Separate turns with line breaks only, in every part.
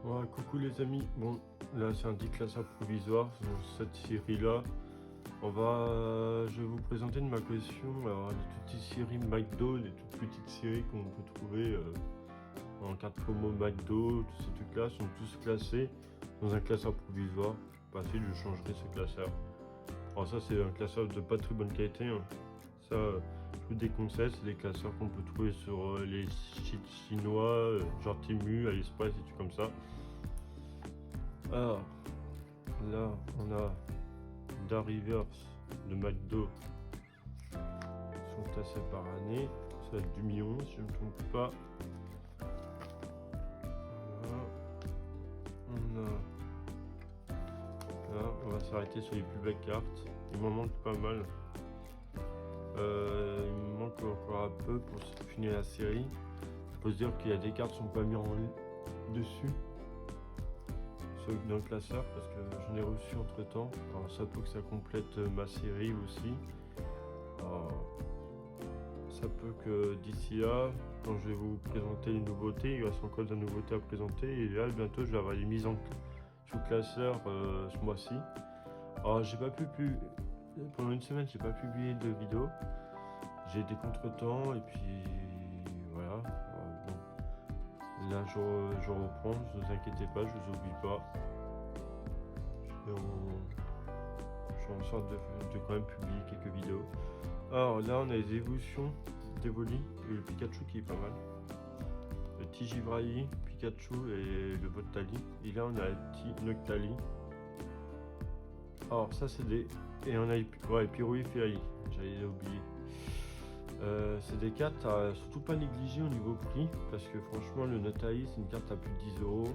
Ouais, coucou les amis, bon là c'est un déclassage provisoire dans cette série là. Je vais vous présenter de ma collection alors, les toutes petites séries McDo, les toutes petites séries qu'on peut trouver en carte promo McDo, tous ces trucs là sont tous classés dans un classeur provisoire. Facile, je changerai ce classeur. Alors ça c'est un classeur de pas très bonne qualité, hein. Ça je vous déconseille, c'est des classeurs qu'on peut trouver sur les sites chinois, genre Temu, AliExpress et tout comme ça. Alors, là, on a Rivers de McDo sont classés par année. Ça va être 2011, si je ne me trompe pas. Voilà. Là, on va s'arrêter sur les plus belles cartes. Il m'en manque pas mal. Il me manque encore un peu pour finir la série. Il faut se dire qu'il y a des cartes qui ne sont pas mises en dessus dans le classeur parce que j'en ai reçu entre temps. Alors ça peut que ça complète ma série aussi. Alors, ça peut que d'ici là, quand je vais vous présenter les nouveautés, il reste encore des nouveautés à présenter et là bientôt je vais avoir les mises en sous classeur ce mois-ci. Alors j'ai pas pu pendant une semaine j'ai pas publié de vidéo. J'ai des contretemps et puis voilà. Alors, bon. Là je reprends, ne vous inquiétez pas, je vous oublie pas. Je suis en sorte de quand même publier quelques vidéos. Alors là on a les évolutions d'Evoli et le Pikachu qui est pas mal. Le Tigivraï, Pikachu et le Voltali. Et là on a le Noctali. Alors ça c'est des... Et on a Pyro et Ferry, j'allais oublier. C'est des cartes à surtout pas négliger au niveau prix parce que franchement le Noctali c'est une carte à plus de 10 euros.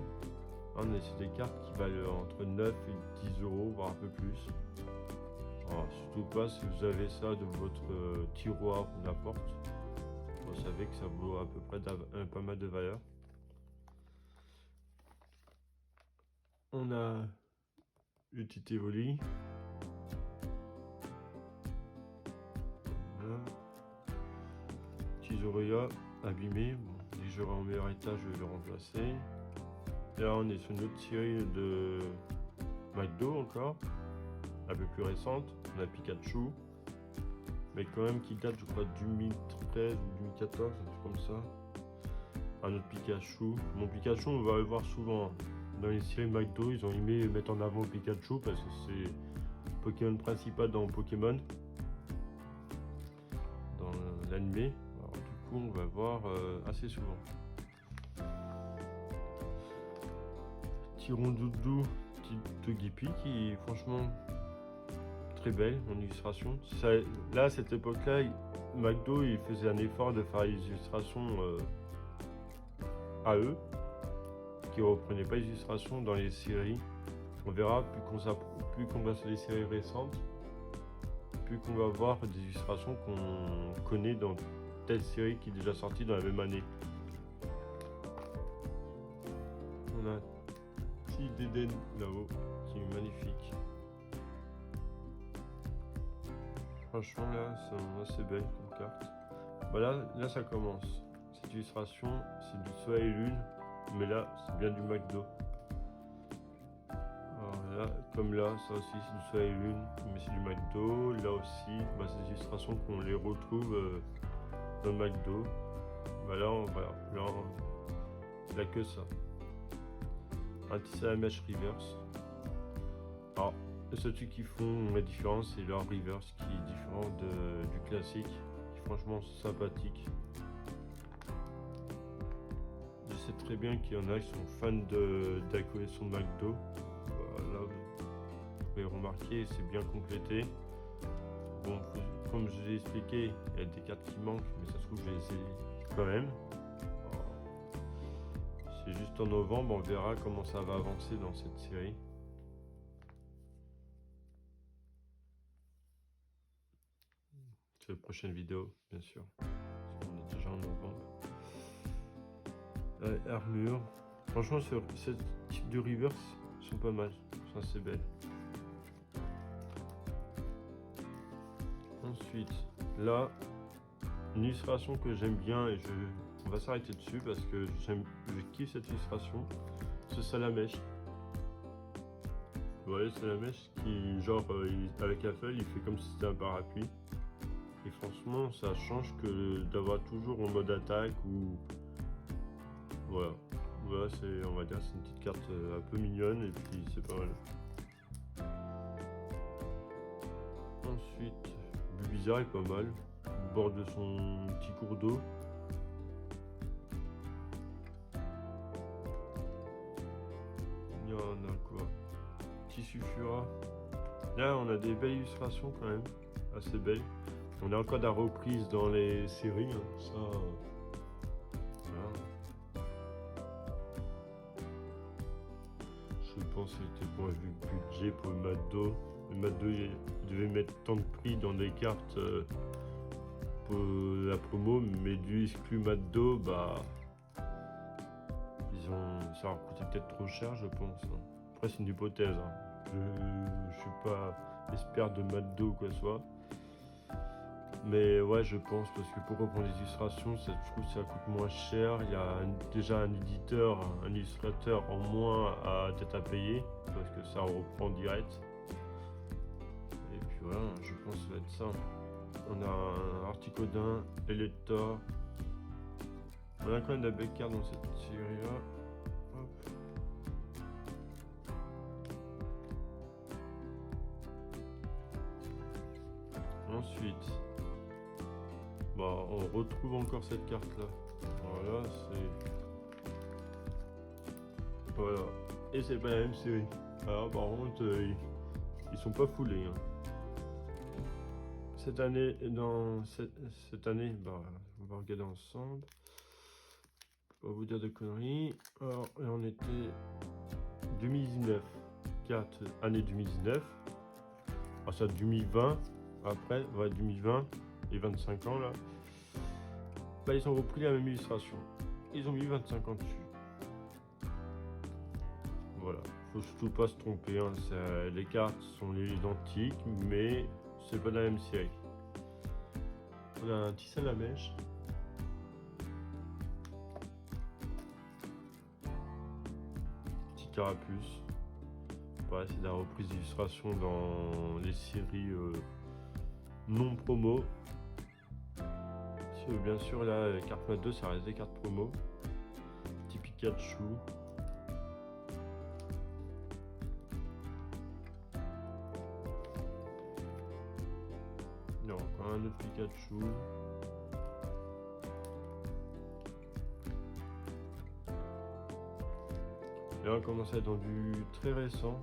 C'est des cartes qui valent entre 9 et 10 euros, voire un peu plus. Alors, surtout pas si vous avez ça de votre tiroir ou n'importe. Vous savez que ça vaut à peu près pas mal de valeur. On a le Titevoli. Tizoria abîmé. Bon, dès que j'aurai en meilleur état, je vais le remplacer. Là, on est sur une autre série de McDo encore, un peu plus récente. On a Pikachu, mais quand même qui date, je crois, de 2013 ou 2014, un truc comme ça. Un autre Pikachu. Mon Pikachu, on va le voir souvent. Dans les séries McDo, ils ont aimé mettre en avant Pikachu parce que c'est le Pokémon principal dans Pokémon. Dans l'anime. Alors du coup, on va voir assez souvent. Tyrondoudou, Togepi qui est franchement très belle en illustration. Là, à cette époque-là, McDo il faisait un effort de faire les illustrations à eux, qui reprenaient pas les illustrations dans les séries. On verra, plus qu'on va sur les séries récentes, plus qu'on va voir des illustrations qu'on connaît dans telle série qui est déjà sortie dans la même année. On a Tideden là-haut, qui est magnifique. Franchement là, c'est assez belle comme carte. Voilà, là ça commence. Cette illustration, c'est du Soleil et Lune, mais là, c'est bien du McDo. Alors là, comme là, ça aussi c'est du Soleil et Lune, mais c'est du McDo. Là aussi, c'est des illustrations qu'on les retrouve dans le McDo. Là, il n'y a que ça. Anti-Salamèche Reverse. Alors, le seul truc qui font la différence, c'est leur reverse qui est différent du classique, qui est franchement sympathique. Je sais très bien qu'il y en a qui sont fans de la collection de McDo. Voilà, vous pouvez remarquer, c'est bien complété. Bon, comme je l'ai expliqué, il y a des cartes qui manquent, mais ça se trouve, je vais essayer quand même. C'est juste en novembre, on verra comment ça va avancer dans cette série. C'est la prochaine vidéo, bien sûr. Parce qu'on est déjà en novembre. Armure. Franchement, ce type de reverse sont pas mal. Sont assez belles. Ensuite, là, une illustration que j'aime bien et je on va s'arrêter dessus parce que je kiffe cette illustration. Ce Salamèche. Vous voyez, Salamèche qui, genre, avec la feuille, il fait comme si c'était un parapluie. Et franchement, ça change que d'avoir toujours en mode attaque ou... Voilà. Voilà, c'est, on va dire, c'est une petite carte un peu mignonne et puis c'est pas mal. Ensuite, Bulbizarre est pas mal. Au bord de son petit cours d'eau. Il y en a quoi? Tissu-Fura. Là, on a des belles illustrations quand même. Assez belles. On a encore de la reprise dans les séries. Hein. Ça, voilà. Je pense que c'était pour le budget pour le Maddo. Le Maddo, il devait mettre tant de prix dans des cartes pour la promo, mais du exclu Maddo, bah, ça leur coûté peut-être trop cher, je pense. Hein. Après, c'est une hypothèse. Hein. Je suis pas expert de Maddo ou quoi que ce soit. Mais ouais, je pense, parce que pour reprendre les illustrations, je trouve que ça coûte moins cher. Il y a déjà un éditeur, un illustrateur en moins à peut-être à payer, parce que ça reprend direct. Et puis voilà, je pense que ça va être ça. On a un Articodin, Elector. On a quand même de la belle carte dans cette série-là. Ensuite, bah, on retrouve encore cette carte-là. Voilà, c'est... Voilà. Et c'est pas la même série. Alors par contre, ils sont pas foulés. Hein. Cette année, cette année, bah, on va regarder ensemble. Pas vous dire de conneries. Alors, là, on était 2019, 4 année 2019. Alors ça 2020. Après, ouais, 2020 et 25 ans là. Bah, ils ont repris la même illustration. Ils ont mis 25 ans dessus. Voilà, faut surtout pas se tromper. Hein. Les cartes sont identiques, mais c'est pas de la même série. On a un petit Salamèche. Petit Carapuce. Voilà, c'est de la reprise d'illustration dans les séries non promo. Bien sûr, là, la carte Mat 2, ça reste des cartes promo. Petit Pikachu. Non, encore un autre Pikachu. Et là, on commence à être dans du très récent.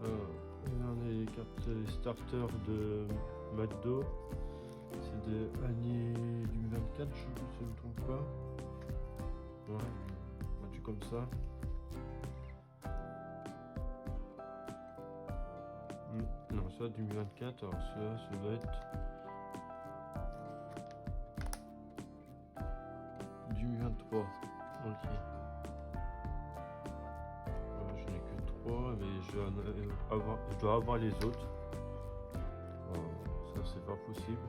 Là, on a les cartes starters de McDo. C'est de l'année 2024, je ne me trompe pas. Voilà, battu comme ça. Non, ça 2024, alors ça doit être 2023. Ok. Je n'ai que 3, mais je dois avoir les autres. Ça, c'est pas possible.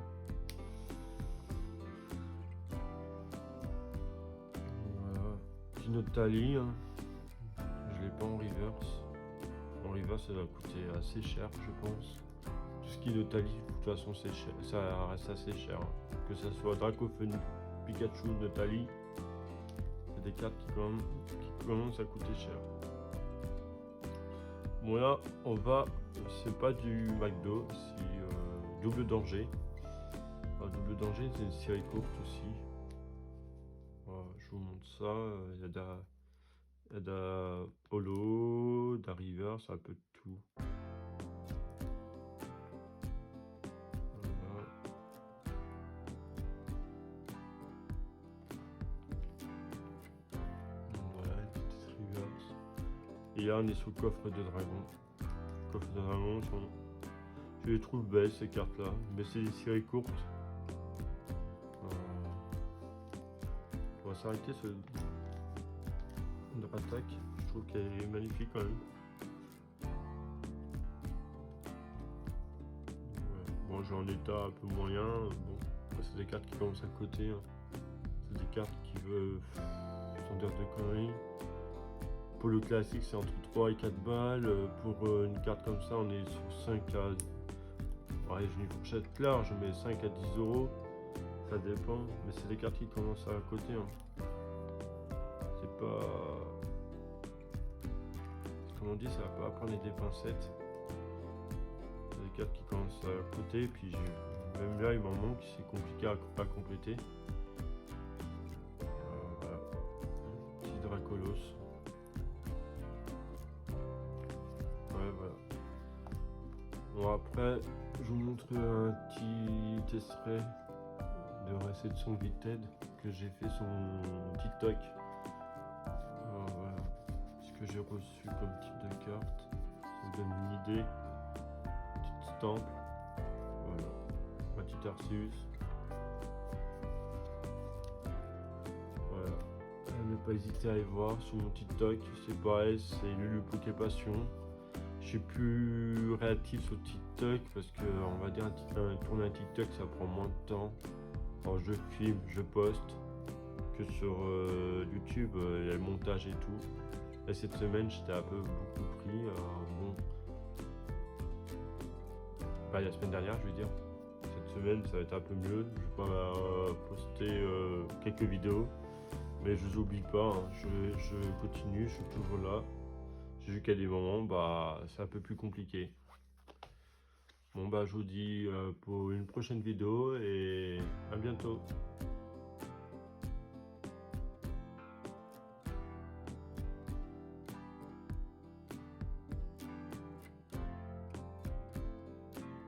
Notali, hein. Je l'ai pas en reverse. En reverse, ça va coûter assez cher, je pense. Tout ce qui est Notali, de toute façon, c'est cher. Ça reste assez cher. Hein. Que ce soit Dracofeu, Pikachu, Notali, c'est des cartes qui commencent à coûter cher. Bon là, on va. C'est pas du McDo, c'est Double Danger. Alors, Double Danger, c'est une série courte aussi. Je vous montre ça, il y a de Holo, d'un River, c'est un peu de tout. Voilà. Voilà, les petites Rivers. Et là, on est sous coffre de dragon. Coffre de dragon, je les trouve belles ces cartes-là, mais c'est des séries courtes. On va s'arrêter sur notre attaque. Je trouve qu'elle est magnifique quand même. Ouais. Bon, j'ai un état un peu moyen. Bon, c'est des cartes qui commencent à coter. Hein. C'est des cartes qui veulent sans dire de conneries. Pour le classique, c'est entre 3 et 4 balles. Pour une carte comme ça, on est sur 5 à... Ouais, j'ai une fourchette large, mais 5 à 10 euros. Ça dépend. Mais c'est des cartes qui commencent à coter. Hein. C'est pas... Comme on dit, ça va pas prendre des pincettes. C'est des cartes qui commencent à coter. Puis même là, il m'en manque. C'est compliqué à compléter. Voilà. Petit Dracolos. Ouais, voilà. Bon, après, je vous montre un petit extrait de réception Vinted que j'ai fait sur mon TikTok. Voilà ce que j'ai reçu comme type de carte. Ça vous donne une idée. Petite stampe. Voilà. Un petit Arceus. Voilà. Ne pas hésiter à aller voir sur mon TikTok. C'est pareil, c'est Lulu Poké Passion. Je suis plus réactif sur TikTok parce que on va dire tourner un TikTok ça prend moins de temps. Alors je filme, je poste que sur YouTube, il y a le montage et tout. Et cette semaine j'étais un peu beaucoup pris. Bon, pas la semaine dernière je veux dire. Cette semaine ça va être un peu mieux. Je vais pas poster quelques vidéos, mais je vous oublie pas. Hein. Je continue, je suis toujours là. J'ai vu qu'à des moments, bah, c'est un peu plus compliqué. Bon, bah, je vous dis pour une prochaine vidéo et à bientôt.